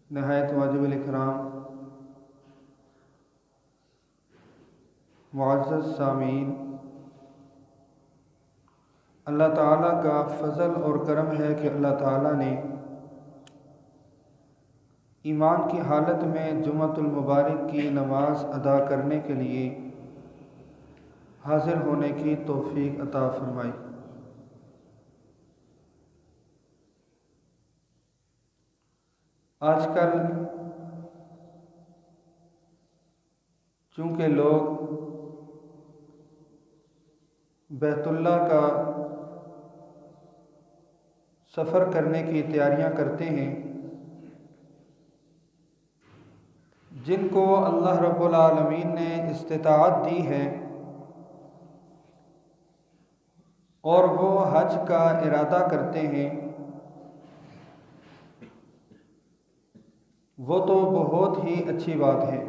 نہایت واجب الاکرام معزز سامعین، اللہ تعالیٰ کا فضل اور کرم ہے کہ اللہ تعالیٰ نے ایمان کی حالت میں جمعۃ المبارک کی نماز ادا کرنے کے لیے حاضر ہونے کی توفیق عطا فرمائی۔ آج کل چونکہ لوگ بیت اللہ کا سفر کرنے کی تیاریاں کرتے ہیں، جن کو اللہ رب العالمین نے استطاعت دی ہے اور وہ حج کا ارادہ کرتے ہیں، وہ تو بہت ہی اچھی بات ہے۔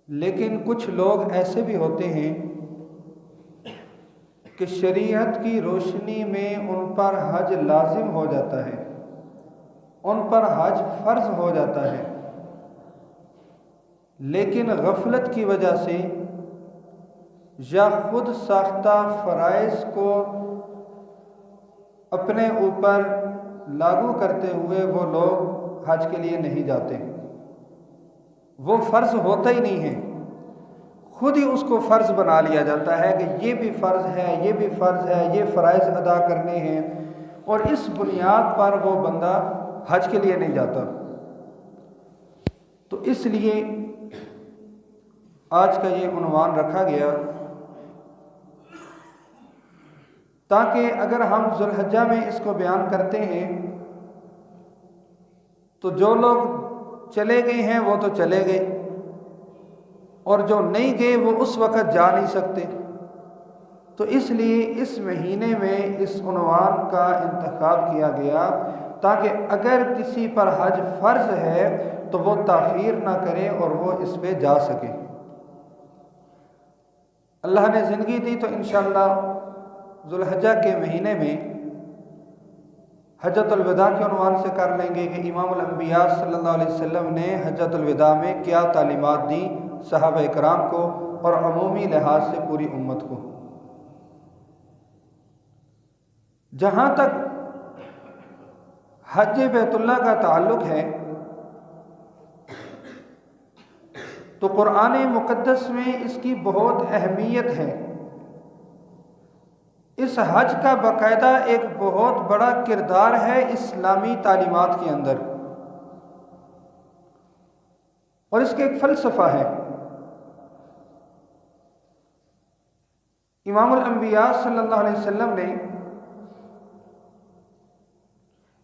لیکن کچھ لوگ ایسے بھی ہوتے ہیں کہ شریعت کی روشنی میں ان پر حج لازم ہو جاتا ہے، ان پر حج فرض ہو جاتا ہے، لیکن غفلت کی وجہ سے یا خود ساختہ فرائض کو اپنے اوپر لاگو کرتے ہوئے وہ لوگ حج کے لیے نہیں جاتے۔ وہ فرض ہوتا ہی نہیں ہے، خود ہی اس کو فرض بنا لیا جاتا ہے کہ یہ بھی فرض ہے، یہ بھی فرض ہے، یہ فرائض ادا کرنے ہیں، اور اس بنیاد پر وہ بندہ حج کے لیے نہیں جاتا۔ تو اس لیے آج کا یہ عنوان رکھا گیا تاکہ اگر ہم ذو الحجہ میں اس کو بیان کرتے ہیں تو جو لوگ چلے گئے ہیں وہ تو چلے گئے، اور جو نہیں گئے وہ اس وقت جا نہیں سکتے۔ تو اس لیے اس مہینے میں اس عنوان کا انتخاب کیا گیا تاکہ اگر کسی پر حج فرض ہے تو وہ تاخیر نہ کرے اور وہ اس پہ جا سکے۔ اللہ نے زندگی دی تو انشاءاللہ ذو الحجہ کے مہینے میں حجۃ الوداع کے عنوان سے کر لیں گے کہ امام الانبیاء صلی اللہ علیہ وسلم نے حجۃ الوداع میں کیا تعلیمات دی صحابہ اکرام کو اور عمومی لحاظ سے پوری امت کو۔ جہاں تک حج بیت اللہ کا تعلق ہے تو قرآن مقدس میں اس کی بہت اہمیت ہے۔ اس حج کا باقاعدہ ایک بہت بڑا کردار ہے اسلامی تعلیمات کے اندر، اور اس کا ایک فلسفہ ہے۔ امام الانبیاء صلی اللہ علیہ وسلم نے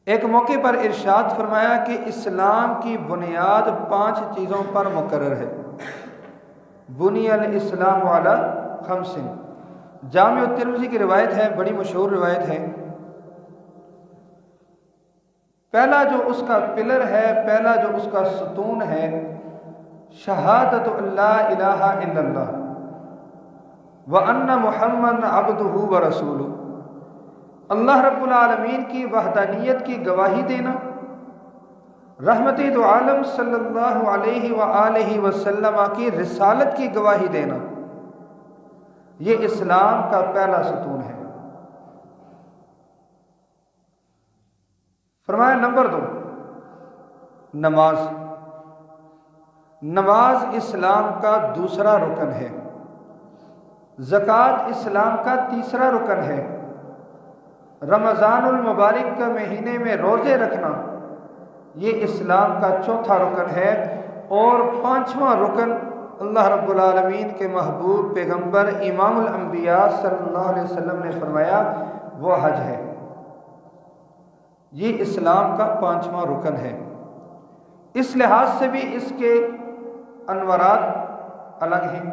ایک موقع پر ارشاد فرمایا کہ اسلام کی بنیاد 5 چیزوں پر مقرر ہے۔ بنی الاسلام علی 5۔ جامع ترمذی کی روایت ہے، بڑی مشہور روایت ہے۔ پہلا جو اس کا پلر ہے، پہلا جو اس کا ستون ہے، شہادت اللہ الہ الا اللہ وان محمد عبدہ ورسولہ، اللہ رب العالمین کی وحدانیت کی گواہی دینا، رحمت دو عالم صلی اللہ علیہ وآلہ وسلم کی رسالت کی گواہی دینا، یہ اسلام کا پہلا ستون ہے۔ فرمایا نمبر 2 نماز۔ نماز اسلام کا دوسرا رکن ہے۔ زکوٰۃ اسلام کا تیسرا رکن ہے۔ رمضان المبارک کے مہینے میں روزے رکھنا یہ اسلام کا چوتھا رکن ہے، اور 5واں رکن اللہ رب العالمین کے محبوب پیغمبر امام الانبیاء صلی اللہ علیہ وسلم نے فرمایا وہ حج ہے۔ یہ اسلام کا 5واں رکن ہے۔ اس لحاظ سے بھی اس کے انورات الگ ہیں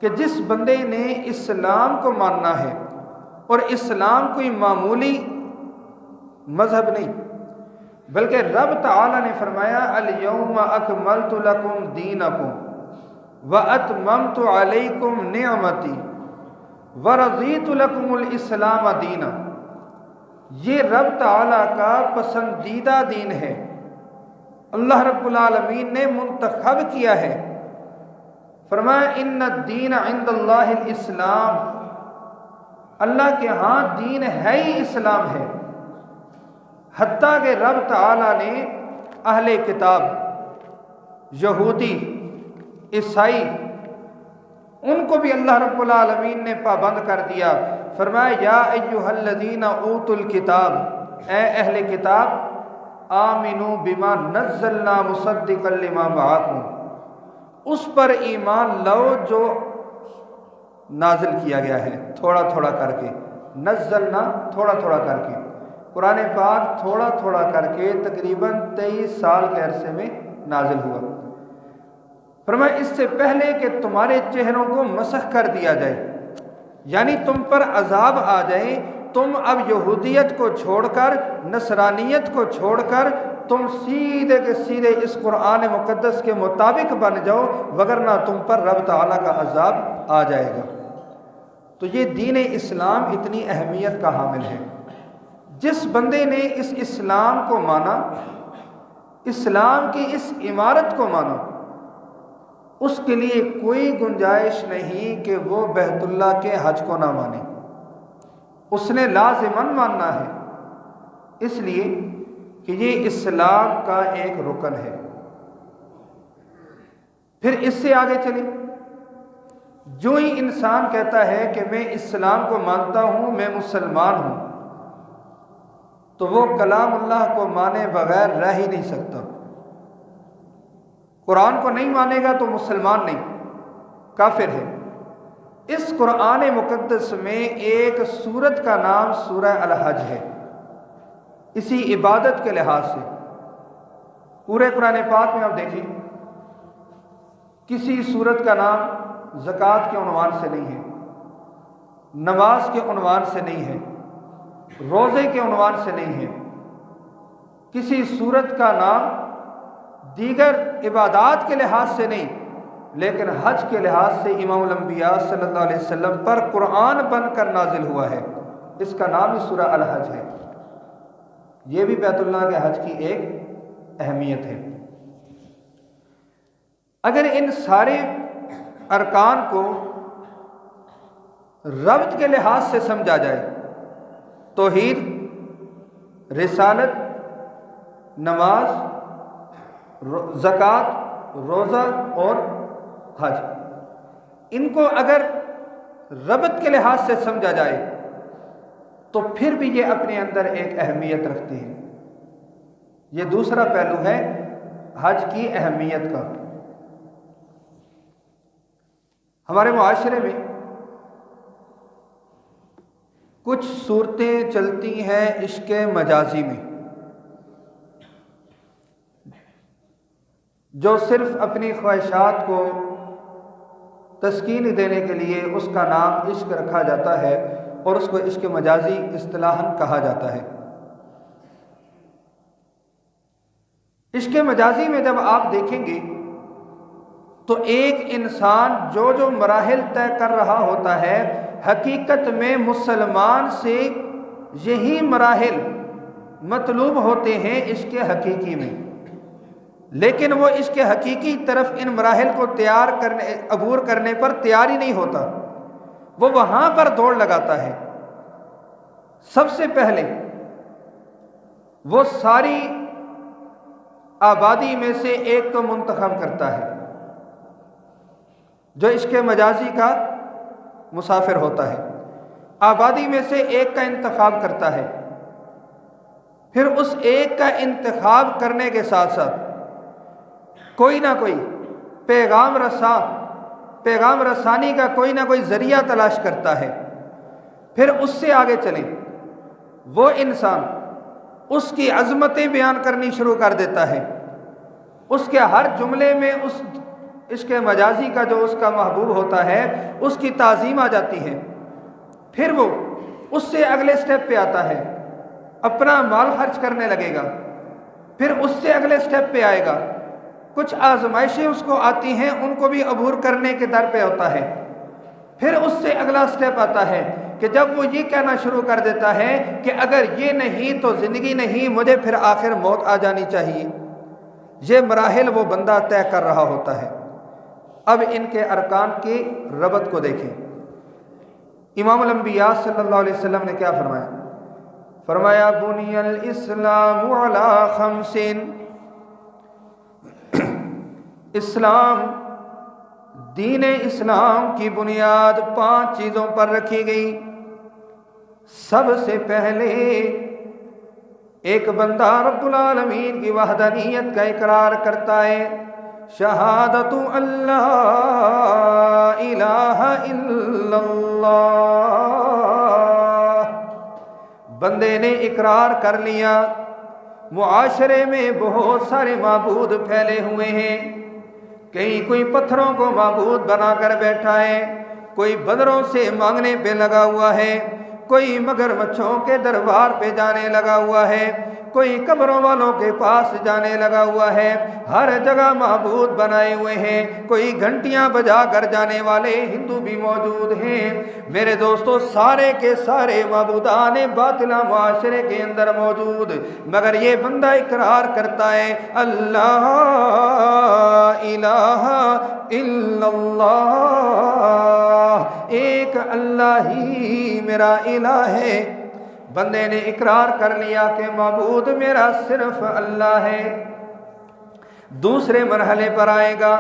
کہ جس بندے نے اسلام کو ماننا ہے، اور اسلام کوئی معمولی مذہب نہیں بلکہ رب تعالی نے فرمایا الیوم اکملت لکم دینکم واتممت علیکم نعمتی ورضیت لکم الاسلام دینا، یہ رب تعالی کا پسندیدہ دین ہے، اللہ رب العالمین نے منتخب کیا ہے۔ فرمایا ان الدین عند اللہ الاسلام، اللہ کے ہاں دین ہے ہی اسلام ہے۔ حتیٰ کہ رب تعالیٰ نے اہل کتاب، یہودی، عیسائی، ان کو بھی اللہ رب العالمین نے پابند کر دیا۔ فرمایا یا ایھا الذین اوتوا الکتاب، اے اہل کتاب، آمنوا بما نزلنا مصدقا لما معکم، اس پر ایمان لاؤ جو نازل کیا گیا ہے، تھوڑا تھوڑا کر کے، نزلنا تھوڑا تھوڑا کر کے، قرآن پاک تھوڑا تھوڑا کر کے تقریباً 23 سال کے عرصے میں نازل ہوا۔ فرمایا اس سے پہلے کہ تمہارے چہروں کو مسخ کر دیا جائے، یعنی تم پر عذاب آ جائے، تم اب یہودیت کو چھوڑ کر، نصرانیت کو چھوڑ کر تم سیدھے کے سیدھے اس قرآن مقدس کے مطابق بن جاؤ، وگرنہ تم پر رب تعالیٰ کا عذاب آ جائے گا۔ تو یہ دین اسلام اتنی اہمیت کا حامل ہے۔ جس بندے نے اس اسلام کو مانا، اسلام کی اس عمارت کو مانا، اس کے لیے کوئی گنجائش نہیں کہ وہ بیت اللہ کے حج کو نہ مانے، اس نے لازماً ماننا ہے، اس لیے کہ یہ اسلام کا ایک رکن ہے۔ پھر اس سے آگے چلیں، جو ہی انسان کہتا ہے کہ میں اسلام کو مانتا ہوں، میں مسلمان ہوں، تو وہ کلام اللہ کو مانے بغیر رہ ہی نہیں سکتا۔ قرآن کو نہیں مانے گا تو مسلمان نہیں، کافر ہے۔ اس قرآن مقدس میں ایک سورت کا نام سورہ الحج ہے، اسی عبادت کے لحاظ سے۔ پورے قرآن پاک میں آپ دیکھیں، کسی سورت کا نام زکوٰۃ کے عنوان سے نہیں ہے، نماز کے عنوان سے نہیں ہے، روزے کے عنوان سے نہیں ہے، کسی سورت کا نام دیگر عبادات کے لحاظ سے نہیں، لیکن حج کے لحاظ سے امام الانبیاء صلی اللہ علیہ وسلم پر قرآن بن کر نازل ہوا ہے، اس کا نام ہی سورہ الحج ہے۔ یہ بھی بیت اللہ کے حج کی ایک اہمیت ہے۔ اگر ان سارے ارکان کو ربط کے لحاظ سے سمجھا جائے، توحید، رسالت، نماز، زکوٰۃ، روزہ اور حج، ان کو اگر ربط کے لحاظ سے سمجھا جائے تو پھر بھی یہ اپنے اندر ایک اہمیت رکھتے ہیں۔ یہ دوسرا پہلو ہے حج کی اہمیت کا۔ ہمارے معاشرے میں کچھ صورتیں چلتی ہیں عشق مجازی میں، جو صرف اپنی خواہشات کو تسکین دینے کے لیے اس کا نام عشق رکھا جاتا ہے اور اس کو عشق مجازی اصطلاحاً کہا جاتا ہے۔ عشق مجازی میں جب آپ دیکھیں گے تو ایک انسان جو مراحل طے کر رہا ہوتا ہے، حقیقت میں مسلمان سے یہی مراحل مطلوب ہوتے ہیں عشق حقیقی میں، لیکن وہ عشق حقیقی طرف ان مراحل کو عبور کرنے پر تیار ہی نہیں ہوتا، وہ وہاں پر دوڑ لگاتا ہے۔ سب سے پہلے وہ ساری آبادی میں سے ایک کو منتخب کرتا ہے جو عشق مجازی کا مسافر ہوتا ہے، آبادی میں سے ایک کا انتخاب کرتا ہے، پھر اس ایک کا انتخاب کرنے کے ساتھ ساتھ کوئی نہ کوئی پیغام رسانی کا کوئی نہ کوئی ذریعہ تلاش کرتا ہے۔ پھر اس سے آگے چلیں، وہ انسان اس کی عظمتیں بیان کرنی شروع کر دیتا ہے، اس کے ہر جملے میں اس عشق مجازی کا جو اس کا محبوب ہوتا ہے اس کی تعظیم آ جاتی ہے۔ پھر وہ اس سے اگلے سٹیپ پہ آتا ہے، اپنا مال خرچ کرنے لگے گا، پھر اس سے اگلے سٹیپ پہ آئے گا، کچھ آزمائشیں اس کو آتی ہیں، ان کو بھی عبور کرنے کے در پہ ہوتا ہے۔ پھر اس سے اگلا سٹیپ آتا ہے کہ جب وہ یہ کہنا شروع کر دیتا ہے کہ اگر یہ نہیں تو زندگی نہیں، مجھے پھر آخر موت آ جانی چاہیے، یہ مراحل وہ بندہ طے کر رہا ہوتا ہے۔ اب ان کے ارکان کی ربط کو دیکھیں۔ امام الانبیاء صلی اللہ علیہ وسلم نے کیا فرمایا؟ فرمایا بنی الاسلام علی خمس، اسلام دین اسلام کی بنیاد 5 چیزوں پر رکھی گئی۔ سب سے پہلے ایک بندہ رب العالمین کی وحدانیت کا اقرار کرتا ہے، شہادت اللہ الہ الا اللہ۔ بندے نے اقرار کر لیا معاشرے میں بہت سارے معبود پھیلے ہوئے ہیں، کہیں کوئی پتھروں کو معبود بنا کر بیٹھا ہے، کوئی بدروں سے مانگنے پہ لگا ہوا ہے، کوئی مگرمچھوں کے دربار پہ جانے لگا ہوا ہے، کوئی قبروں والوں کے پاس جانے لگا ہوا ہے، ہر جگہ معبود بنائے ہوئے ہیں، کوئی گھنٹیاں بجا کر جانے والے ہندو بھی موجود ہیں۔ میرے دوستو، سارے کے سارے معبودان باطلہ معاشرے کے اندر موجود، مگر یہ بندہ اقرار کرتا ہے اللہ الہ الا اللہ، ایک اللہ ہی میرا الہ ہے۔ بندے نے اقرار کر لیا کہ معبود میرا صرف اللہ ہے۔ دوسرے مرحلے پر آئے گا،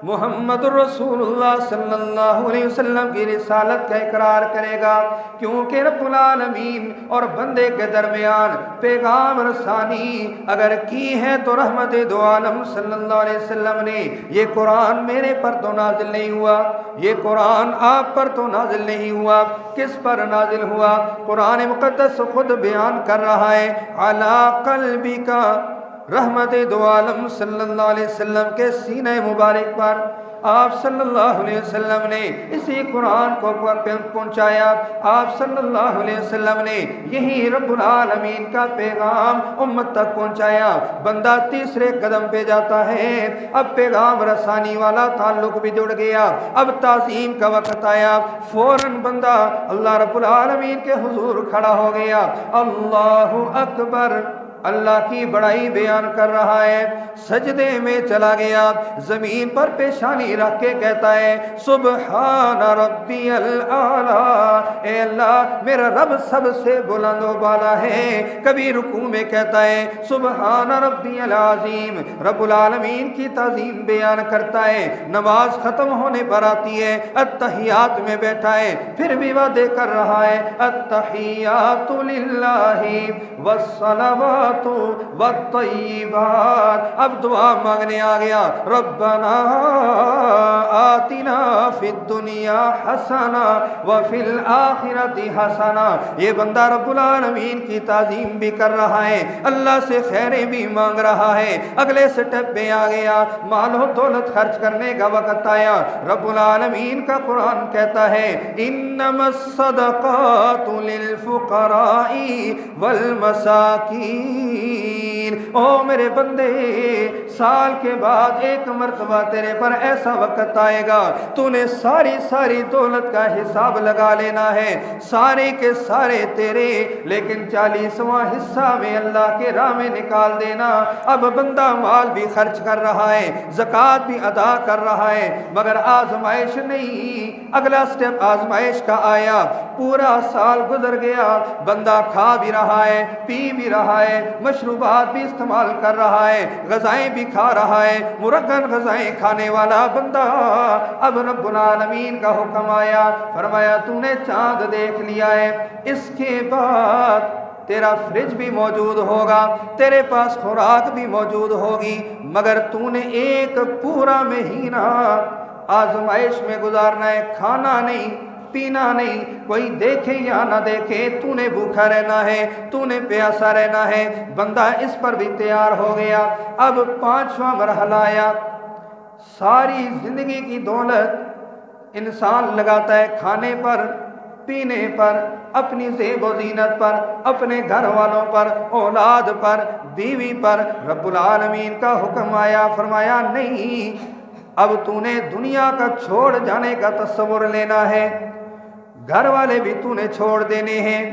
محمد رسول اللہ صلی اللہ علیہ وسلم کی رسالت کا اقرار کرے گا، کیونکہ رب العالمین اور بندے کے درمیان پیغام رسانی اگر کی ہے تو رحمت دو عالم صلی اللہ علیہ وسلم نے۔ یہ قرآن میرے پر تو نازل نہیں ہوا، یہ قرآن آپ پر تو نازل نہیں ہوا، کس پر نازل ہوا؟ قرآن مقدس خود بیان کر رہا ہے، علی قلبک، رحمت دو عالم صلی اللہ علیہ وسلم کے سینہ مبارک پر آپ صلی اللہ علیہ وسلم نے اسی قرآن کو پہنچایا۔ آپ صلی اللہ علیہ وسلم نے یہی رب العالمین کا پیغام امت تک پہنچایا۔ بندہ تیسرے قدم پہ جاتا ہے، اب پیغام رسانی والا تعلق بھی جڑ گیا، اب تعظیم کا وقت آیا، فوراً بندہ اللہ رب العالمین کے حضور کھڑا ہو گیا، اللہ اکبر، اللہ کی بڑائی بیان کر رہا ہے، سجدے میں چلا گیا، زمین پر پیشانی رکھ کے کہتا ہے سبحان ربی الاعلی، اے اللہ میرا رب سب سے بلند و بالا ہے۔ کبھی رکوع میں کہتا ہے سبحان ربی العظیم، رب العالمین کی تعظیم بیان کرتا ہے۔ نماز ختم ہونے پر آتی ہے، التحیات میں بیٹھا ہے، پھر بھی وعدے کر رہا ہے التحیات للہ والصلوات والطیبات۔ اب دعا مانگنے آ گیا، ربنا آتنا فی الدنیا حسنہ وفی الآخرۃ حسنہ۔ یہ بندہ رب العالمین کی تعظیم بھی کر رہا ہے، اللہ سے خیریں بھی مانگ رہا ہے۔ اگلے سٹیپ پہ آ گیا، مال و دولت خرچ کرنے کا وقت آیا، رب العالمین کا قرآن کہتا ہے انما الصدقات للفقراء والمساکین۔ او میرے بندے، سال کے بعد ایک مرتبہ تیرے پر ایسا وقت آئے گا، تو نے ساری دولت کا حساب لگا لینا ہے، سارے کے سارے تیرے، لیکن 40واں حصہ میں اللہ کے راہ میں نکال دینا۔ اب بندہ مال بھی خرچ کر رہا ہے، زکوٰۃ بھی ادا کر رہا ہے، مگر آزمائش نہیں۔ اگلا سٹیپ آزمائش کا آیا، پورا سال گزر گیا، بندہ کھا بھی رہا ہے، پی بھی رہا ہے، مشروبات بھی استعمال کر رہا ہے، غذائیں بھی کھا رہا ہے، مرغن غذائیں کھانے والا بندہ۔ اب رب العالمین کا حکم آیا، فرمایا تو نے چاند دیکھ لیا ہے، اس کے بعد تیرا فریج بھی موجود ہوگا، تیرے پاس خوراک بھی موجود ہوگی، مگر تو نے ایک پورا مہینہ آزمائش میں گزارنا ہے، کھانا نہیں، پینا نہیں، کوئی دیکھے یا نہ دیکھے، تو نے بھوکا رہنا ہے، تو نے پیاسا رہنا ہے۔ بندہ اس پر بھی تیار ہو گیا۔ اب 5واں مرحلہ آیا، ساری زندگی کی دولت انسان لگاتا ہے کھانے پر، پینے پر، اپنی زیب و زینت پر، اپنے گھر والوں پر، اولاد پر، بیوی پر۔ رب العالمین کا حکم آیا، فرمایا نہیں، اب تو نے دنیا کا چھوڑ جانے کا تصور لینا ہے، گھر والے بھی تو نے چھوڑ دینے ہیں،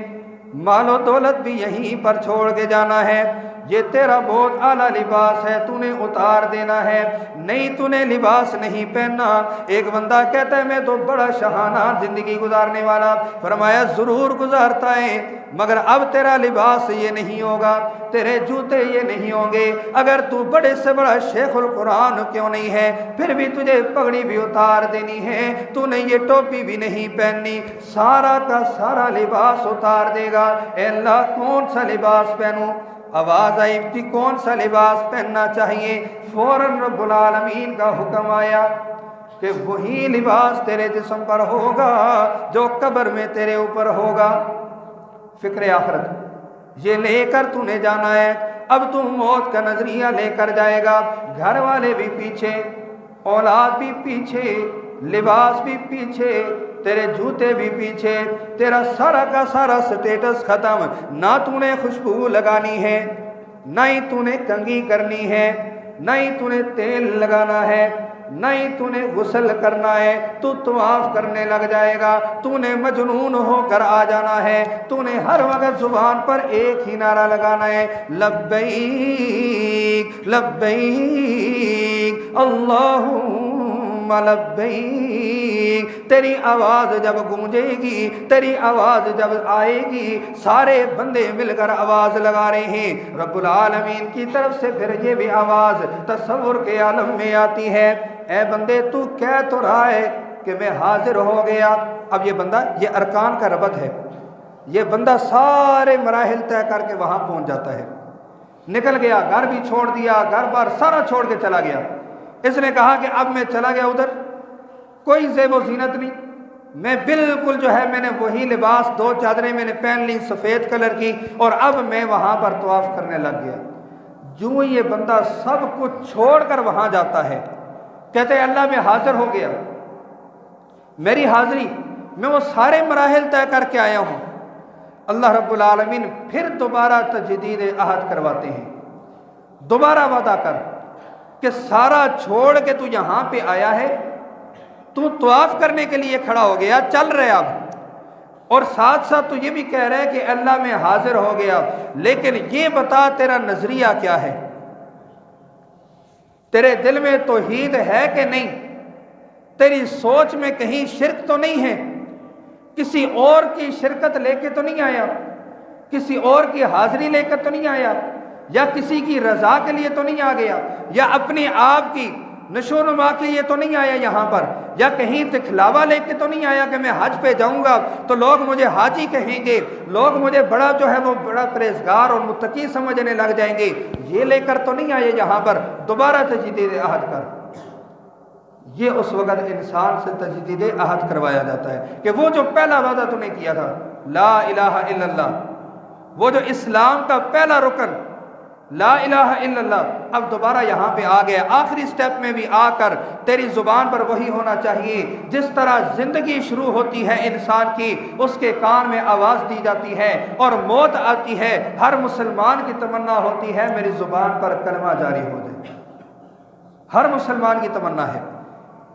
مال و دولت بھی یہیں پر چھوڑ کے جانا ہے، یہ تیرا بہت اعلیٰ لباس ہے، تو نے اتار دینا ہے، نہیں تو نے لباس نہیں پہننا۔ ایک بندہ کہتا ہے میں تو بڑا شاہانہ زندگی گزارنے والا، فرمایا ضرور گزارتا ہے، مگر اب تیرا لباس یہ نہیں ہوگا، تیرے جوتے یہ نہیں ہوں گے، اگر تو بڑے سے بڑا شیخ القرآن کیوں نہیں ہے پھر بھی تجھے پگڑی بھی اتار دینی ہے، تو نے یہ ٹوپی بھی نہیں پہننی، سارا کا سارا لباس اتار دے گا۔ اے اللہ کون سا لباس پہنوں؟ آواز آئی کہ کون سا لباس پہننا چاہیے؟ فوراً رب العالمین کا حکم آیا کہ وہی لباس تیرے جسم پر ہوگا جو قبر میں تیرے اوپر ہوگا۔ فکر آخرت یہ لے کر تو نے جانا ہے، اب تو موت کا نظریہ لے کر جائے گا، گھر والے بھی پیچھے، اولاد بھی پیچھے، لباس بھی پیچھے، تیرے جوتے بھی پیچھے، تیرا سارا کا سارا سٹیٹس ختم، نہ تو نے خوشبو لگانی ہے، نہ ہی تو نے کنگھی کرنی ہے، نہ ہی تو نے تیل لگانا ہے، نہ ہی تو نے غسل کرنا ہے، تو طواف کرنے لگ جائے گا، تو نے مجنون ہو کر آ جانا ہے، تو نے ہر وقت زبان پر ایک ہی نعرہ لگانا ہے، لبیک لبیک اللہم لبیک۔ تیری آواز جب گونجے گی، تیری آواز جب آئے گی، سارے بندے مل کر آواز لگا رہے ہیں، رب العالمین کی طرف سے پھر یہ بھی آواز تصور کے عالم میں آتی ہے، اے بندے تو کہہ تو رہا ہے کہ میں حاضر ہو گیا۔ اب یہ بندہ، یہ ارکان کا ربط ہے، یہ بندہ سارے مراحل طے کر کے وہاں پہنچ جاتا ہے، نکل گیا، گھر بھی چھوڑ دیا، گھر بار سارا چھوڑ کے چلا گیا، اس نے کہا کہ اب میں چلا گیا ادھر، کوئی زیب و زینت نہیں، میں بالکل جو ہے میں نے وہی لباس، دو چادریں میں نے پہن لی سفید کلر کی، اور اب میں وہاں پر طواف کرنے لگ گیا۔ جو یہ بندہ سب کچھ چھوڑ کر وہاں جاتا ہے، کہتے ہیں اللہ میں حاضر ہو گیا، میری حاضری، میں وہ سارے مراحل طے کر کے آیا ہوں، اللہ رب العالمین پھر دوبارہ تجدید عہد کرواتے ہیں، دوبارہ وعدہ کر کہ سارا چھوڑ کے تو یہاں پہ آیا ہے، تو طواف کرنے کے لیے کھڑا ہو گیا، چل رہے اب، اور ساتھ ساتھ تو یہ بھی کہہ رہے کہ اللہ میں حاضر ہو گیا، لیکن یہ بتا تیرا نظریہ کیا ہے، تیرے دل میں توحید ہے کہ نہیں، تیری سوچ میں کہیں شرک تو نہیں ہے، کسی اور کی شرکت لے کے تو نہیں آیا، کسی اور کی حاضری لے کر تو نہیں آیا، یا کسی کی رضا کے لیے تو نہیں آ گیا، یا اپنے آپ کی نشو و نما کے لیے تو نہیں آیا یہاں پر، یا کہیں دکھلاوا لے کے تو نہیں آیا کہ میں حج پہ جاؤں گا تو لوگ مجھے حاجی کہیں گے، لوگ مجھے بڑا جو ہے وہ بڑا پرہیزگار اور متقی سمجھنے لگ جائیں گے، یہ لے کر تو نہیں آئے یہاں پر، دوبارہ تجدید عہد کر۔ یہ اس وقت انسان سے تجدید عہد کروایا جاتا ہے کہ وہ جو پہلا وعدہ تو نے کیا تھا، لا الہ الا اللہ، وہ جو اسلام کا پہلا رکن لا الہ الا اللہ، اب دوبارہ یہاں پہ آ گیا، آخری سٹیپ میں بھی آ کر تیری زبان پر وہی ہونا چاہیے، جس طرح زندگی شروع ہوتی ہے انسان کی، اس کے کان میں آواز دی جاتی ہے اور موت آتی ہے، ہر مسلمان کی تمنا ہوتی ہے میری زبان پر کلمہ جاری ہو جائے، ہر مسلمان کی تمنا ہے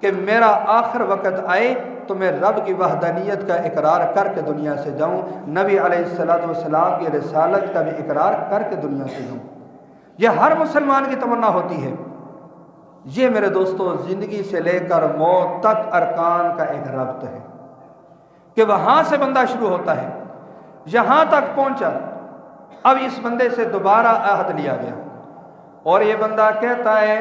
کہ میرا آخر وقت آئے تو میں رب کی وحدانیت کا اقرار کر کے دنیا سے جاؤں، نبی علیہ السلام کی رسالت کا بھی اقرار کر کے دنیا سے جاؤں، یہ ہر مسلمان کی تمنا ہوتی ہے۔ یہ میرے دوستو زندگی سے لے کر موت تک ارکان کا ایک ربط ہے کہ وہاں سے بندہ شروع ہوتا ہے، یہاں تک پہنچا، اب اس بندے سے دوبارہ عہد لیا گیا، اور یہ بندہ کہتا ہے،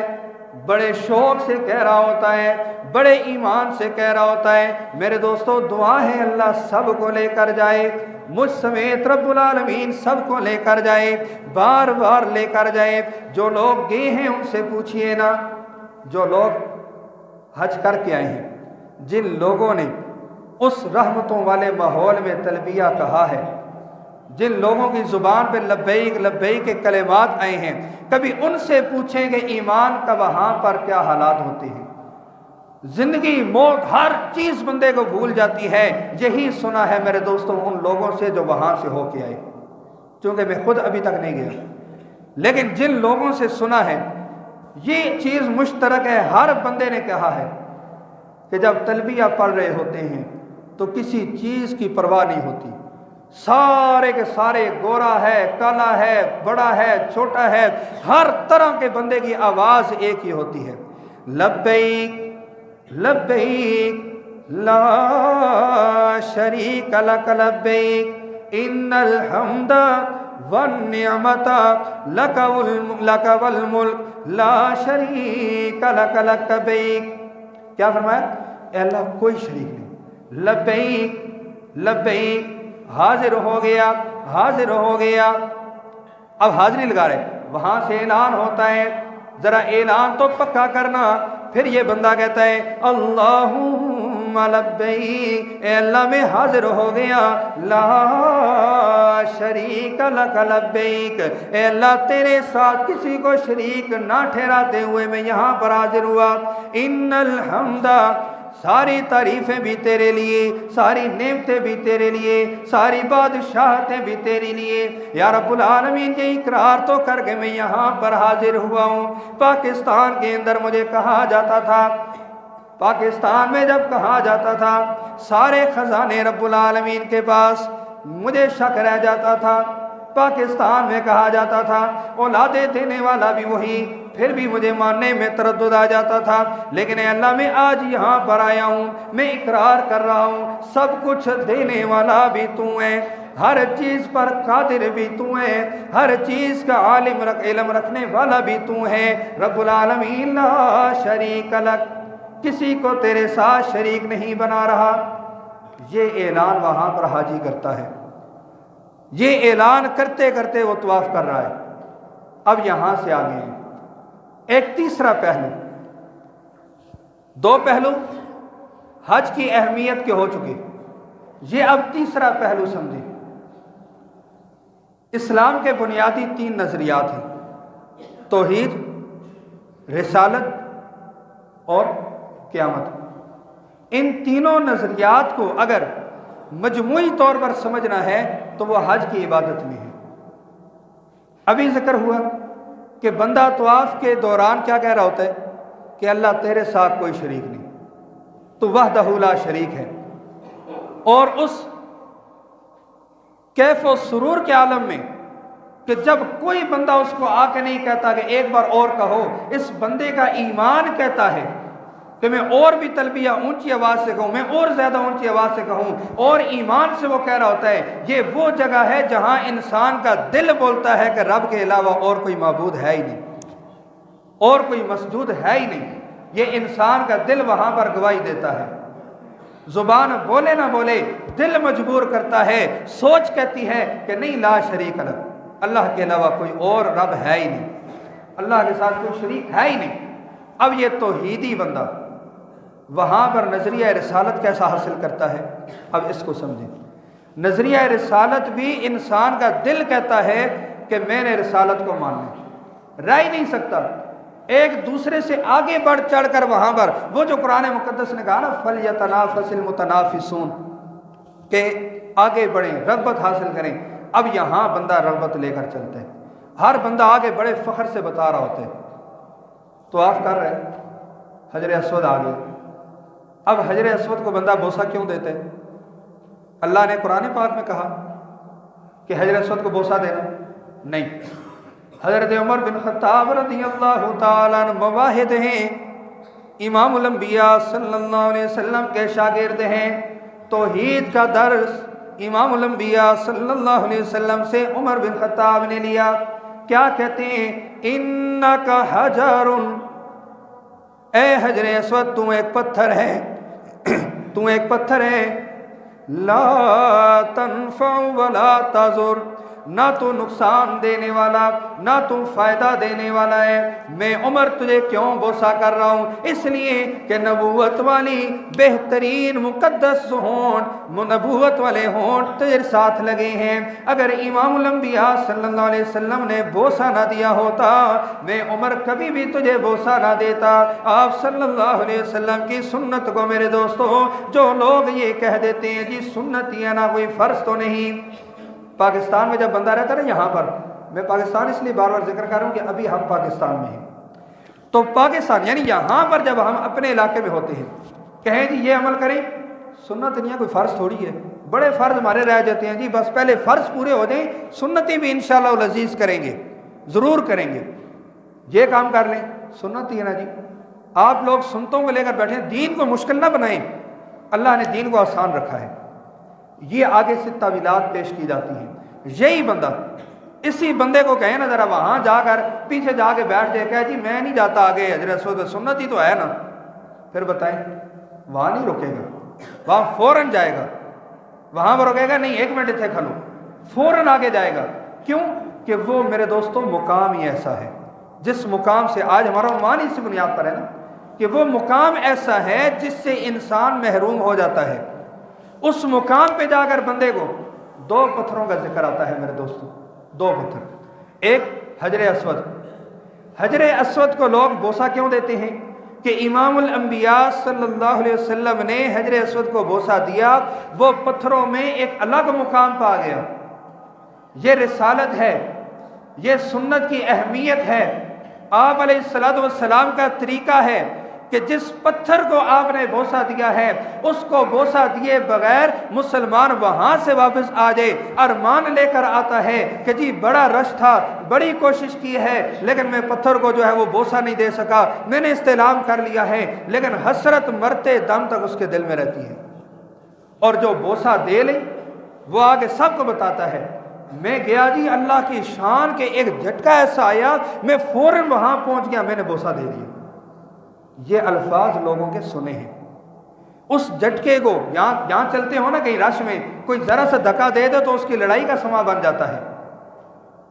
بڑے شوق سے کہہ رہا ہوتا ہے، بڑے ایمان سے کہہ رہا ہوتا ہے، میرے دوستو دعا ہے اللہ سب کو لے کر جائے، مجھ سمیت رب العالمین سب کو لے کر جائے، بار بار لے کر جائے۔ جو لوگ گئے ہیں ان سے پوچھئے نا، جو لوگ حج کر کے آئے ہیں، جن لوگوں نے اس رحمتوں والے ماحول میں تلبیہ کہا ہے، جن لوگوں کی زبان پہ لبیک لبیک کے کلمات آئے ہیں، کبھی ان سے پوچھیں کہ ایمان کا وہاں پر کیا حالات ہوتے ہیں، زندگی موت ہر چیز بندے کو بھول جاتی ہے۔ یہی سنا ہے میرے دوستوں ان لوگوں سے جو وہاں سے ہو کے آئے، چونکہ میں خود ابھی تک نہیں گیا، لیکن جن لوگوں سے سنا ہے یہ چیز مشترک ہے، ہر بندے نے کہا ہے کہ جب تلبیہ پڑھ رہے ہوتے ہیں تو کسی چیز کی پرواہ نہیں ہوتی، سارے کے سارے گورا ہے، کالا ہے، بڑا ہے، چھوٹا ہے، ہر طرح کے بندے کی آواز ایک ہی ہوتی ہے، لبیک لبیک لا شریک لک لبیک ان الحمد والنعمت لک والملک لا شریک لک لبیک۔ کیا فرمایا؟ اے اللہ کوئی شریک نہیں، لبیک لبیک، حاضر ہو گیا حاضر ہو گیا۔ اب حاضری لگا رہے، وہاں سے اعلان ہوتا ہے، ذرا اعلان تو پکا کرنا۔ پھر یہ بندہ کہتا ہے اللہم لبیک، اے اللہ میں حاضر ہو گیا، لا شریک لک لبیک، اے اللہ تیرے ساتھ کسی کو شریک نہ ٹھہراتے ہوئے میں یہاں پر حاضر ہوا۔ ان الحمد، ساری تعریفیں بھی تیرے لیے، ساری نعمتیں بھی تیرے لیے، ساری بادشاہتیں بھی تیرے لیے۔ یا رب العالمین یہ اقرار تو کر کے میں یہاں پر حاضر ہوا ہوں۔ پاکستان کے اندر مجھے کہا جاتا تھا، پاکستان میں جب کہا جاتا تھا سارے خزانے رب العالمین کے پاس، مجھے شک رہ جاتا تھا۔ پاکستان میں کہا جاتا تھا اولادیں دینے والا بھی وہی، پھر بھی مجھے ماننے میں تردد آ جاتا تھا، لیکن اے اللہ میں آج یہاں پر آیا ہوں، میں اقرار کر رہا ہوں سب کچھ دینے والا بھی تو ہے، ہر چیز پر قادر بھی تو ہے، ہر چیز کا علم رکھنے والا بھی تو ہے، رب العالمین لا شریک لک، کسی کو تیرے ساتھ شریک نہیں بنا رہا۔ یہ اعلان وہاں پر حاجی کرتا ہے، یہ اعلان کرتے کرتے وہ طواف کر رہا ہے۔ اب یہاں سے آگے ہیں ایک تیسرا پہلو، دو پہلو حج کی اہمیت کے ہو چکے، یہ اب تیسرا پہلو سمجھیں۔ اسلام کے بنیادی تین نظریات ہیں، توحید، رسالت اور قیامت۔ ان تینوں نظریات کو اگر مجموعی طور پر سمجھنا ہے تو وہ حج کی عبادت میں ہے۔ ابھی ذکر ہوا کہ بندہ طواف کے دوران کیا کہہ رہا ہوتا ہے کہ اللہ تیرے ساتھ کوئی شریک نہیں، تو وحدہ لا شریک ہے، اور اس کیف و سرور کے عالم میں کہ جب کوئی بندہ اس کو آ کے نہیں کہتا کہ ایک بار اور کہو، اس بندے کا ایمان کہتا ہے کہ میں اور بھی تلبیہ اونچی آواز سے کہوں، میں اور زیادہ اونچی آواز سے کہوں، اور ایمان سے وہ کہہ رہا ہوتا ہے۔ یہ وہ جگہ ہے جہاں انسان کا دل بولتا ہے کہ رب کے علاوہ اور کوئی معبود ہے ہی نہیں، اور کوئی مسجود ہے ہی نہیں۔ یہ انسان کا دل وہاں پر گواہی دیتا ہے، زبان بولے نہ بولے، دل مجبور کرتا ہے، سوچ کہتی ہے کہ نہیں، لا شریک لک، اللہ کے علاوہ کوئی اور رب ہے ہی نہیں، اللہ کے ساتھ کوئی شریک ہے ہی نہیں۔ اب یہ توحیدی بندہ وہاں پر نظریہ رسالت کیسا حاصل کرتا ہے؟ اب اس کو سمجھیں۔ نظریہ رسالت بھی انسان کا دل کہتا ہے کہ میں نے رسالت کو ماننا، رہ ہی نہیں سکتا، ایک دوسرے سے آگے بڑھ چڑھ کر وہاں پر وہ جو قرآن مقدس نے کہا نا فَلْيَتَنَافَسِ الْمُتَنَافِسُونَ، کہ آگے بڑھیں، رغبت حاصل کریں۔ اب یہاں بندہ رغبت لے کر چلتا ہے، ہر بندہ آگے بڑے فخر سے بتا رہا ہوتا ہے، طواف کر رہے، حجر اسود آ گئے۔ اب حجر اسود کو بندہ بوسہ کیوں دیتے؟ اللہ نے قرآن پاک میں کہا کہ حجر اسود کو بوسہ دینا نہیں۔ حضرت عمر بن خطاب رضی اللہ تعالیٰ عنہ مواحد ہیں، امام الانبیاء صلی اللہ علیہ وسلم کے شاگرد ہیں، توحید کا درس امام الانبیاء صلی اللہ علیہ وسلم سے عمر بن خطاب نے لیا۔ کیا کہتے ہیں؟ انکا حجر، اے حجر اسود تو ایک پتھر ہے، تو ایک پتھر ہے، لا تنفع ولا تضر، نہ تو نقصان دینے والا نہ تو فائدہ دینے والا ہے۔ میں عمر تجھے کیوں بوسہ کر رہا ہوں؟ اس لیے کہ نبوت والی بہترین مقدس ہونٹ، نبوت والے ہونٹ تیرے ساتھ لگے ہیں۔ اگر امام الانبیاء صلی اللہ علیہ وسلم نے بوسہ نہ دیا ہوتا، میں عمر کبھی بھی تجھے بوسہ نہ دیتا۔ آپ صلی اللہ علیہ وسلم کی سنت کو میرے دوستوں، جو لوگ یہ کہہ دیتے ہیں جی سنت یہ نا کوئی فرض تو نہیں، پاکستان میں جب بندہ رہتا ہے نا، یہاں پر میں پاکستان اس لیے بار بار ذکر کر رہا ہوں کہ ابھی ہم پاکستان میں ہیں، تو پاکستان یعنی یہاں پر جب ہم اپنے علاقے میں ہوتے ہیں، کہیں جی یہ عمل کریں، سنت نہیں ہے کوئی فرض تھوڑی ہے، بڑے فرض ہمارے رہ جاتے ہیں جی، بس پہلے فرض پورے ہو جائیں، سنتیں بھی انشاءاللہ العزیز کریں گے، ضرور کریں گے، یہ کام کر لیں، سنت ہی ہے نا جی۔ آپ لوگ سنتوں کو لے کر بیٹھے، دین کو مشکل نہ بنائیں، اللہ نے دین کو آسان رکھا ہے۔ یہ آگے سے تعویلات پیش کی جاتی ہیں۔ یہی بندہ اسی بندے کو کہیں نا ذرا وہاں جا کر پیچھے جا کے بیٹھ جائے، کہے جی میں نہیں جاتا آگے حجر اسود، سنت ہی تو ہے نا، پھر بتائیں وہاں نہیں رکے گا، وہاں فوراً جائے گا، وہاں وہ رکے گا نہیں، 1 منٹ اتنے کھلو، فوراً آگے جائے گا۔ کیوں کہ وہ میرے دوستوں مقام ہی ایسا ہے، جس مقام سے آج ہمارا عنوان اسی بنیاد پر ہے نا کہ وہ مقام ایسا ہے جس سے انسان محروم ہو جاتا ہے۔ اس مقام پہ جا کر بندے کو 2 پتھروں کا ذکر آتا ہے میرے دوستوں، 2 پتھر، ایک حجر اسود۔ حجر اسود کو لوگ بوسہ کیوں دیتے ہیں؟ کہ امام الانبیاء صلی اللہ علیہ وسلم نے حجر اسود کو بوسہ دیا، وہ پتھروں میں ایک الگ مقام پا گیا۔ یہ رسالت ہے، یہ سنت کی اہمیت ہے، آپ علیہ السلام کا طریقہ ہے کہ جس پتھر کو آپ نے بوسہ دیا ہے اس کو بوسہ دیے بغیر مسلمان وہاں سے واپس آ جائے، ارمان لے کر آتا ہے کہ جی بڑا رش تھا، بڑی کوشش کی ہے، لیکن میں پتھر کو جو ہے وہ بوسہ نہیں دے سکا، میں نے استعلام کر لیا ہے، لیکن حسرت مرتے دم تک اس کے دل میں رہتی ہے۔ اور جو بوسہ دے لے وہ آگے سب کو بتاتا ہے، میں گیا جی اللہ کی شان کے ایک جھٹکا ایسا آیا، میں فوراً وہاں پہنچ گیا، میں نے بوسہ دے دیا۔ یہ الفاظ لوگوں کے سنے ہیں۔ اس جھٹکے کو یہاں چلتے ہو نا کہیں رش میں، کوئی ذرا سا دھکا دے دے تو اس کی لڑائی کا سما بن جاتا ہے،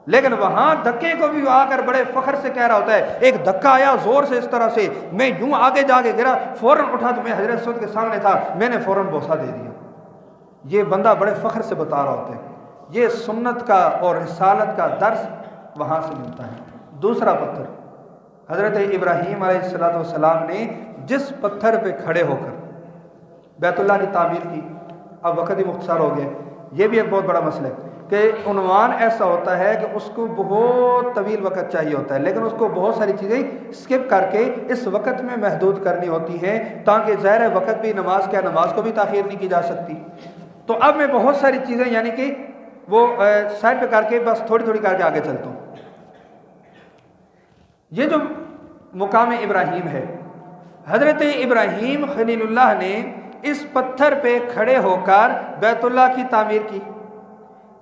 لیکن وہاں دھکے کو بھی آ کر بڑے فخر سے کہہ رہا ہوتا ہے، ایک دھکا آیا زور سے اس طرح سے، میں یوں آگے جا کے گرا، فوراً اٹھا تو میں حجر اسود کے سامنے تھا، میں نے فوراً بوسہ دے دیا۔ یہ بندہ بڑے فخر سے بتا رہا ہوتا ہے۔ یہ سنت کا اور رسالت کا درس وہاں سے ملتا ہے۔ دوسرا پتھر، حضرت ابراہیم علیہ السلام نے جس پتھر پہ کھڑے ہو کر بیت اللہ کی تعمیر کی، اب وقت ہی مختصر ہو گیا، یہ بھی ایک بہت بڑا مسئلہ ہے کہ عنوان ایسا ہوتا ہے کہ اس کو بہت طویل وقت چاہیے ہوتا ہے، لیکن اس کو بہت ساری چیزیں سکپ کر کے اس وقت میں محدود کرنی ہوتی ہیں، تاکہ ظاہر وقت بھی نماز کیا، نماز کو بھی تاخیر نہیں کی جا سکتی۔ تو اب میں بہت ساری چیزیں یعنی کہ وہ سائڈ پہ کر کے بس تھوڑی تھوڑی کر کے آگے چلتا ہوں۔ یہ جو مقام ابراہیم ہے، حضرت ابراہیم خلیل اللہ نے اس پتھر پہ کھڑے ہو کر بیت اللہ کی تعمیر کی۔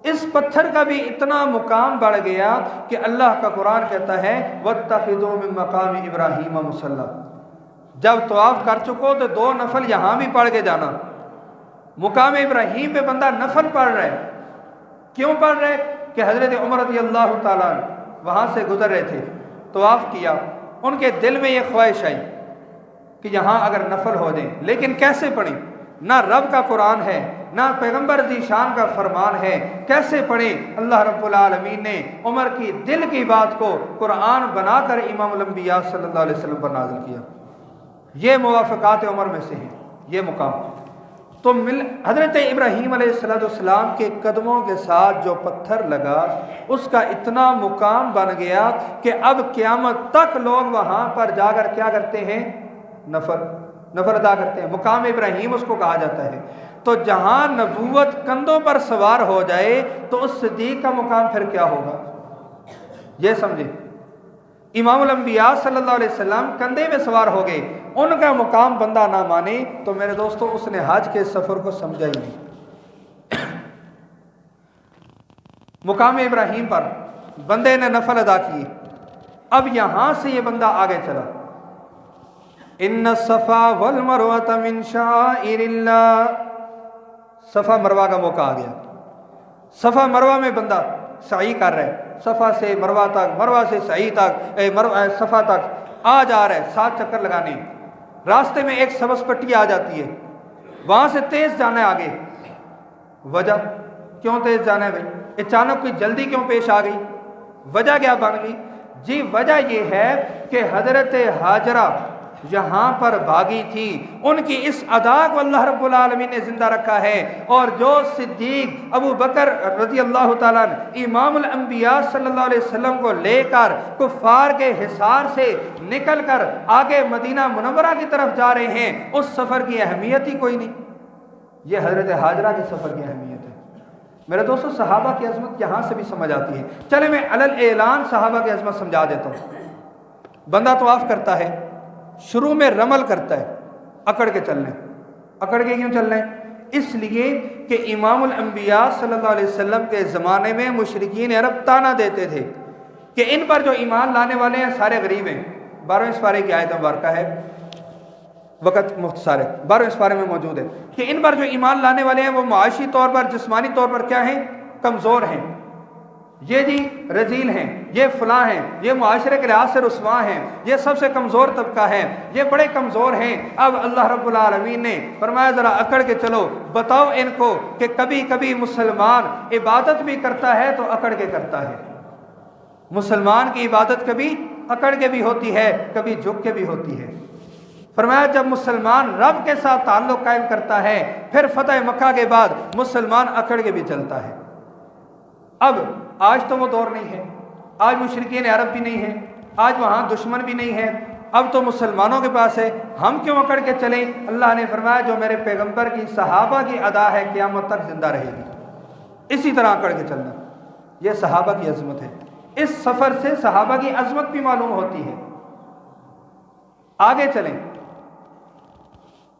اس پتھر کا بھی اتنا مقام بڑھ گیا کہ اللہ کا قرآن کہتا ہے وَاتَّخِذُوا مِن مَّقَامِ إِبْرَاهِيمَ مُصَلًّى، جب طواف کر چکو تو 2 نفل یہاں بھی پڑھ کے جانا۔ مقام ابراہیم پہ بندہ نفل پڑھ رہا ہے، کیوں پڑھ رہے؟ کہ حضرت عمر رضی اللہ تعالیٰ وہاں سے گزر رہے تھے، طواف کیا، ان کے دل میں یہ خواہش آئی کہ یہاں اگر نفل ہو جائیں، لیکن کیسے پڑھیں؟ نہ رب کا قرآن ہے، نہ پیغمبر ذی شان کا فرمان ہے، کیسے پڑھیں؟ اللہ رب العالمین نے عمر کی دل کی بات کو قرآن بنا کر امام الانبیاء صلی اللہ علیہ وسلم پر نازل کیا۔ یہ موافقات عمر میں سے ہیں یہ مقام۔ تو حضرت ابراہیم علیہ السلام کے قدموں کے ساتھ جو پتھر لگا، اس کا اتنا مقام بن گیا کہ اب قیامت تک لوگ وہاں پر جا کر کیا کرتے ہیں؟ نفل ادا کرتے ہیں۔ مقام ابراہیم اس کو کہا جاتا ہے۔ تو جہاں نبوت کندھوں پر سوار ہو جائے تو اس صدیق کا مقام پھر کیا ہوگا؟ یہ سمجھیں، امام الانبیاء صلی اللہ علیہ وسلم کندھے میں سوار ہو گئے، ان کا مقام بندہ نہ مانے تو میرے دوستو اس نے حج کے سفر کو سمجھا ہی نہیں۔ مقام ابراہیم پر بندے نے نفل ادا کیے، اب یہاں سے یہ بندہ آگے چلا، ان الصفا والمروۃ من شعائر اللہ، صفا مروہ کا موقع آ گیا۔ صفا مروہ میں بندہ سعی کر رہا ہے، صفا سے مروہ تک، مروہ سے سعی تک، صفا تک آ جا رہا ہے، 7 چکر لگانے۔ راستے میں ایک سبز پٹی آ جاتی ہے، وہاں سے تیز جانا ہے آگے۔ وجہ کیوں تیز جانا ہے بھائی؟ اچانک کوئی جلدی کیوں پیش آ گئی؟ وجہ کیا بن گئی؟ جی وجہ یہ ہے کہ حضرت ہاجرہ یہاں پر بھاگی تھی، ان کی اس ادا کو اللہ رب العالمین نے زندہ رکھا ہے، اور جو صدیق ابو بکر رضی اللہ تعالیٰ امام الانبیاء صلی اللہ علیہ وسلم کو لے کر کفار کے حصار سے نکل کر آگے مدینہ منورہ کی طرف جا رہے ہیں، اس سفر کی اہمیت ہی کوئی نہیں۔ یہ حضرت حاجرہ کے سفر کی اہمیت ہے۔ میرے دوستو صحابہ کی عظمت یہاں سے بھی سمجھ آتی ہے۔ چلے میں علل اعلان صحابہ کی عظمت سمجھا دیتا ہوں۔ بندہ طواف کرتا ہے، شروع میں رمل کرتا ہے، اکڑ کے چلنے۔ اکڑ کے کیوں چلنا ہے؟ اس لیے کہ امام الانبیاء صلی اللہ علیہ وسلم کے زمانے میں مشرکین عرب تانا دیتے تھے کہ ان پر جو ایمان لانے والے ہیں سارے غریب ہیں۔ 12ویں سپارے کی آیت مبارکہ ہے، وقت مختصر ہے، 12ویں سپارے میں موجود ہے کہ ان پر جو ایمان لانے والے ہیں وہ معاشی طور پر، جسمانی طور پر کیا ہیں؟ کمزور ہیں، یہ جی رذیل ہیں، یہ فلاں ہیں، یہ معاشرے کے لحاظ سے رسوا ہیں، یہ سب سے کمزور طبقہ ہے، یہ بڑے کمزور ہیں۔ اب اللہ رب العالمین نے فرمایا ذرا اکڑ کے چلو، بتاؤ ان کو کہ کبھی کبھی مسلمان عبادت بھی کرتا ہے تو اکڑ کے کرتا ہے۔ مسلمان کی عبادت کبھی اکڑ کے بھی ہوتی ہے، کبھی جھک کے بھی ہوتی ہے۔ فرمایا جب مسلمان رب کے ساتھ تعلق قائم کرتا ہے پھر فتح مکہ کے بعد مسلمان اکڑ کے بھی چلتا ہے۔ اب آج تو وہ دور نہیں ہے، آج مشرکین عرب بھی نہیں ہیں، آج وہاں دشمن بھی نہیں ہے، اب تو مسلمانوں کے پاس ہے، ہم کیوں اکڑ کے چلیں؟ اللہ نے فرمایا جو میرے پیغمبر کی صحابہ کی ادا ہے قیامت تک زندہ رہے گی، اسی طرح اکڑ کے چلنا۔ یہ صحابہ کی عظمت ہے۔ اس سفر سے صحابہ کی عظمت بھی معلوم ہوتی ہے۔ آگے چلیں،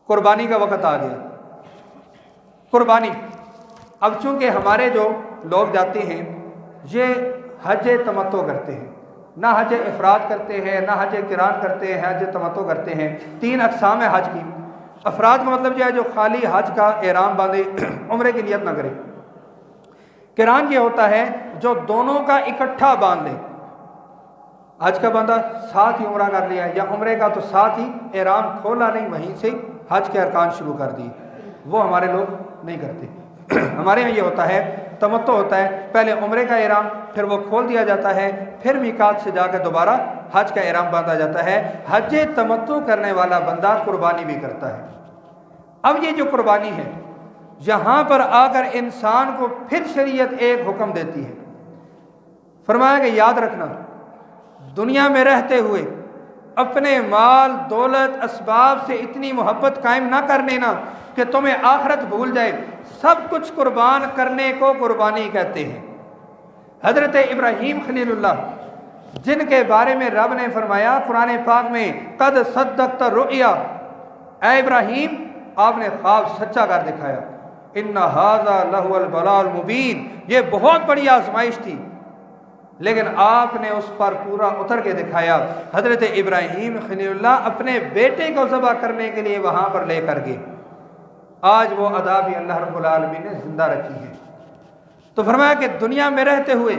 قربانی کا وقت آ گیا۔ قربانی، اب چونکہ ہمارے جو لوگ جاتے ہیں یہ حج تمتع کرتے ہیں، نہ حج افراد کرتے ہیں، نہ حج قران کرتے ہیں، حج تمتع کرتے ہیں۔ 3 اقسام ہے حج کی۔ افراد کا مطلب یہ ہے جو خالی حج کا احرام باندھے، عمرے کی نیت نہ کرے۔ قران یہ ہوتا ہے جو دونوں کا اکٹھا باندھ لے، حج کا باندھا ساتھ ہی عمرہ کر لیا، یا عمرے کا تو ساتھ ہی احرام کھولا نہیں، وہیں سے حج کے ارکان شروع کر دیے۔ وہ ہمارے لوگ نہیں کرتے۔ ہمارے یہاں یہ ہوتا ہے، تمتع ہوتا ہے، پہلے عمرے کا احرام پھر وہ کھول دیا جاتا ہے، پھر میقات سے جا کے دوبارہ حج کا احرام باندھا جاتا ہے۔ حج تمتع کرنے والا بندہ قربانی بھی کرتا ہے۔ اب یہ جو قربانی ہے یہاں پر آ کر انسان کو پھر شریعت ایک حکم دیتی ہے۔ فرمایا کہ یاد رکھنا دنیا میں رہتے ہوئے اپنے مال دولت اسباب سے اتنی محبت قائم نہ کر لینا کہ تمہیں آخرت بھول جائے۔ سب کچھ قربان کرنے کو قربانی کہتے ہیں۔ حضرت ابراہیم خلیل اللہ جن کے بارے میں رب نے فرمایا قرآن پاک میں قد صدقت الرؤیا، اے ابراہیم آپ نے خواب سچا کر دکھایا، ان ھذا لہو البلاء المبین، یہ بہت بڑی آزمائش تھی لیکن آپ نے اس پر پورا اتر کے دکھایا۔ حضرت ابراہیم خلیل اللہ اپنے بیٹے کو ذبح کرنے کے لیے وہاں پر لے کر گئے۔ آج وہ ادا بھی اللہ رب العالمین نے زندہ رکھی ہے۔ تو فرمایا کہ دنیا میں رہتے ہوئے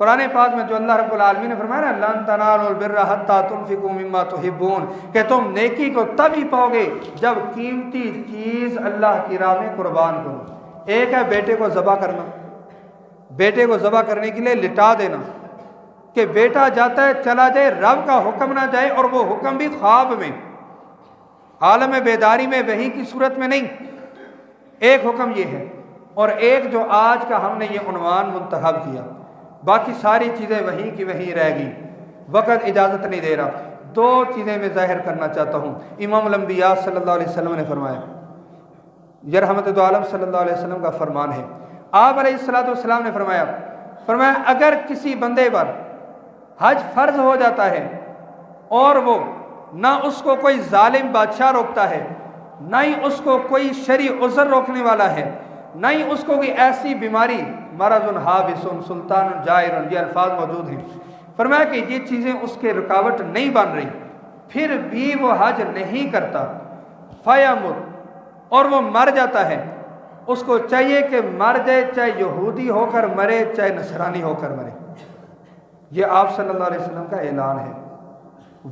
قرآن پاک میں جو اللہ رب العالمین نے فرمایا نا لن تنالوا البر حتی تنفقوا مما تحبون، کہ تم نیکی کو تب ہی پاؤ گے جب قیمتی چیز اللہ کی راہ میں قربان کرو۔ ایک ہے بیٹے کو ذبح کرنا، بیٹے کو ذبح کرنے کے لیے لٹا دینا کہ بیٹا جاتا ہے چلا جائے، رب کا حکم نہ جائے، اور وہ حکم بھی خواب میں، عالم بیداری میں، وحی کی صورت میں نہیں۔ ایک حکم یہ ہے، اور ایک جو آج کا ہم نے یہ عنوان منتخب کیا، باقی ساری چیزیں وحی کی وحی رہ گئی، وقت اجازت نہیں دے رہا۔ 2 چیزیں میں ظاہر کرنا چاہتا ہوں۔ امام الانبیاء صلی اللہ علیہ وسلم نے فرمایا، یہ رحمت دو عالم صلی اللہ علیہ وسلم کا فرمان ہے، آپ علیہ السلام نے فرمایا اگر کسی بندے پر حج فرض ہو جاتا ہے اور وہ نہ اس کو کوئی ظالم بادشاہ روکتا ہے، نہ ہی اس کو کوئی شرعی عذر روکنے والا ہے، نہ ہی اس کو کوئی ایسی بیماری، مرض حابس سلطان جائر، یہ الفاظ موجود ہیں، فرمایا کہ یہ چیزیں اس کے رکاوٹ نہیں بن رہی، پھر بھی وہ حج نہیں کرتا، فیمت، اور وہ مر جاتا ہے، اس کو چاہیے کہ مر جائے، چاہے یہودی ہو کر مرے چاہے نصرانی ہو کر مرے۔ یہ آپ صلی اللہ علیہ وسلم کا اعلان ہے۔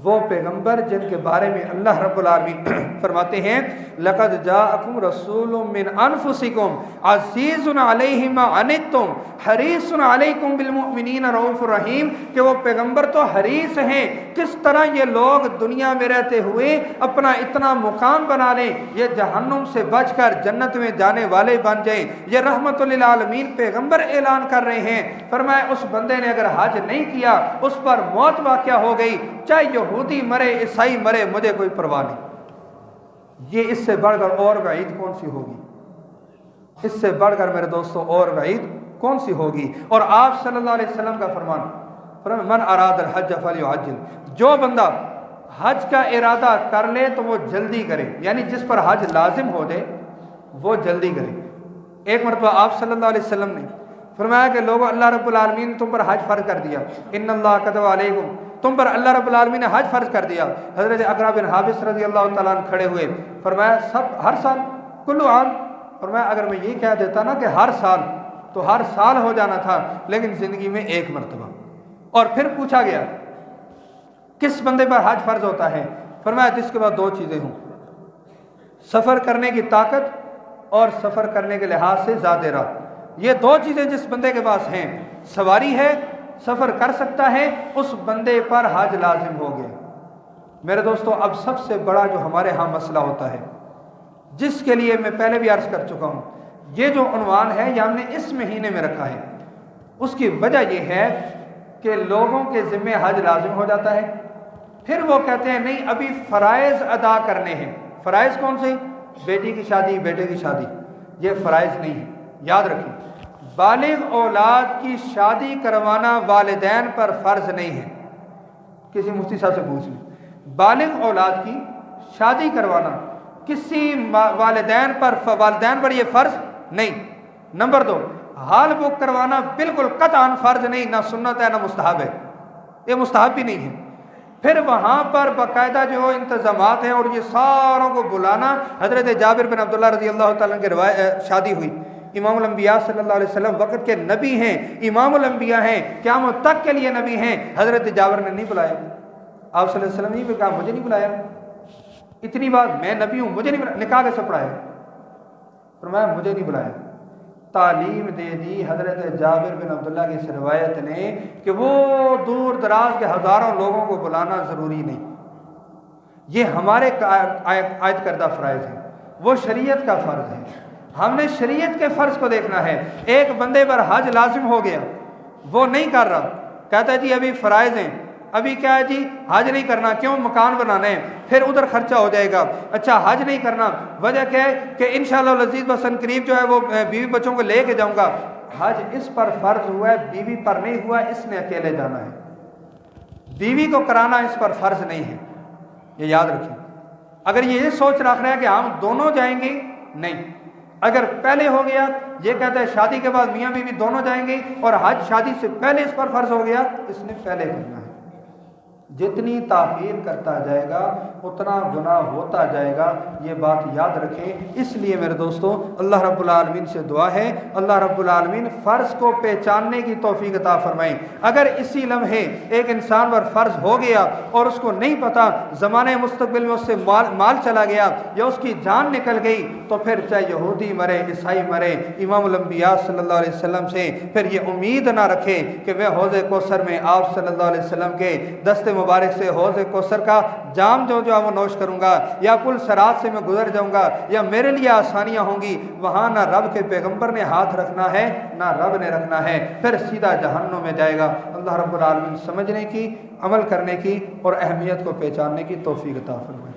وہ پیغمبر جن کے بارے میں اللہ رب العالمین فرماتے ہیں لقد جاءکم رسول من انفسکم عزیز علیہ ما عنتم حریص علیکم بالمؤمنین رؤوف رحیم، کہ وہ پیغمبر تو حریص ہیں، کس طرح یہ لوگ دنیا میں رہتے ہوئے اپنا اتنا مقام بنا لیں، یہ جہنم سے بچ کر جنت میں جانے والے بن جائیں۔ یہ رحمت للعالمین پیغمبر اعلان کر رہے ہیں۔ فرمایا اس بندے نے اگر حج نہیں کیا، اس پر موت واقع ہو گئی، چاہے یہودی مرے عیسائی مرے، مجھے کوئی پرواہ نہیں۔ یہ اس سے بڑھ کر اور وعید کون سی ہوگی؟ اس سے بڑھ کر میرے دوستوں اور وعید کون سی ہوگی؟ اور آپ صلی اللہ علیہ وسلم کا فرمان، من اراد الحج فلیعجل، جو بندہ حج کا ارادہ کر لے تو وہ جلدی کرے، یعنی جس پر حج لازم ہو جائے وہ جلدی کرے۔ ایک مرتبہ آپ صلی اللہ علیہ وسلم نے فرمایا کہ لوگوں، اللہ رب العالمین نے تم پر حج فرض کر دیا، ان اللہ کتب علیکم، تم پر اللہ رب العالمین نے حج فرض کر دیا۔ حضرت اقرا بن حابس رضی اللہ تعالیٰ عنہ کھڑے ہوئے، فرمایا سب ہر سال، کل عام، فرمایا اگر میں یہ کہہ دیتا نا کہ ہر سال تو ہر سال ہو جانا تھا، لیکن زندگی میں ایک مرتبہ۔ اور پھر پوچھا گیا کس بندے پر حج فرض ہوتا ہے؟ فرمایا جس کے بعد دو چیزیں ہوں، سفر کرنے کی طاقت اور سفر کرنے کے لحاظ سے زیادہ راہ۔ یہ دو چیزیں جس بندے کے پاس ہیں، سواری ہے، سفر کر سکتا ہے، اس بندے پر حج لازم ہو گیا۔ میرے دوستو، اب سب سے بڑا جو ہمارے ہاں مسئلہ ہوتا ہے، جس کے لیے میں پہلے بھی عرض کر چکا ہوں، یہ جو عنوان ہے یہ ہم نے اس مہینے میں رکھا ہے، اس کی وجہ یہ ہے کہ لوگوں کے ذمے حج لازم ہو جاتا ہے، پھر وہ کہتے ہیں نہیں ابھی فرائض ادا کرنے ہیں۔ فرائض کون سے؟ بیٹی کی شادی، بیٹے کی شادی، یہ فرائض نہیں ہے۔ یاد رکھیں، بالغ اولاد کی شادی کروانا والدین پر فرض نہیں ہے۔ کسی مفتی صاحب سے پوچھ لیں، بالغ اولاد کی شادی کروانا کسی والدین پر یہ فرض نہیں۔ نمبر 2، حال بک کروانا بالکل قطعاً فرض نہیں، نہ سنت ہے نہ مستحب ہے، یہ مستحب بھی نہیں ہے۔ پھر وہاں پر باقاعدہ جو انتظامات ہیں، اور یہ ساروں کو بلانا۔ حضرت جابر بن عبداللہ رضی اللہ تعالیٰ کی شادی ہوئی، امام الانبیاء صلی اللہ علیہ وسلم وقت کے نبی ہیں، امام الانبیاء ہیں، قیامت تک کے لیے نبی ہیں، حضرت جابر نے نہیں بلایا۔ آپ صلی اللہ علیہ وسلم نے کہا مجھے نہیں بلایا، اتنی بات میں نبی ہوں، مجھے نہیں بلایا، نکاح کیسے پڑھایا؟ فرمایا مجھے نہیں بلایا۔ تعلیم دے دی حضرت جابر بن عبداللہ کی اس روایت نے کہ وہ دور دراز کے ہزاروں لوگوں کو بلانا ضروری نہیں، یہ ہمارے عائد کردہ فرائض ہیں، وہ شریعت کا فرض ہے۔ ہم نے شریعت کے فرض کو دیکھنا ہے۔ ایک بندے پر حج لازم ہو گیا، وہ نہیں کر رہا، کہتا ہے جی ابھی فرائض ہیں، ابھی کیا ہے جی حج نہیں کرنا، کیوں؟ مکان بنانا ہے، پھر ادھر خرچہ ہو جائے گا، اچھا حج نہیں کرنا، وجہ کیا ہے کہ انشاءاللہ العزیز بسن قریب جو ہے وہ بیوی بچوں کو لے کے جاؤں گا۔ حج اس پر فرض ہوا ہے، بیوی پر نہیں ہوا، اس نے اکیلے جانا ہے، بیوی کو کرانا اس پر فرض نہیں ہے، یہ یاد رکھیں۔ اگر یہ سوچ رکھ رہا ہے کہ ہم دونوں جائیں گے، نہیں، اگر پہلے ہو گیا، یہ کہتا ہے شادی کے بعد میاں بیوی دونوں جائیں گے، اور حج شادی سے پہلے اس پر فرض ہو گیا، اس نے پہلے کرنا ہے۔ جتنی تاخیر کرتا جائے گا اتنا گناہ ہوتا جائے گا، یہ بات یاد رکھیں۔ اس لیے میرے دوستو، اللہ رب العالمین سے دعا ہے اللہ رب العالمین فرض کو پہچاننے کی توفیق عطا فرمائیں۔ اگر اسی لمحے ایک انسان پر فرض ہو گیا اور اس کو نہیں پتا، زمانے مستقبل میں اس سے مال چلا گیا یا اس کی جان نکل گئی، تو پھر چاہے یہودی مرے، عیسائی مرے، امام الانبیاء صلی اللہ علیہ وسلم سے پھر یہ امید نہ رکھے کہ میں حوض کوثر میں آپ صلی اللہ علیہ وسلم کے دست مبارک سے حوض کوثر کا جام جو ہے وہ نوش کروں گا، یا پل صراط سے میں گزر جاؤں گا، یا میرے لیے آسانیاں ہوں گی۔ وہاں نہ رب کے پیغمبر نے ہاتھ رکھنا ہے نہ رب نے رکھنا ہے، پھر سیدھا جہنم میں جائے گا۔ اللہ رب العالمین سمجھنے کی، عمل کرنے کی اور اہمیت کو پہچاننے کی توفیق عطا فرمائے۔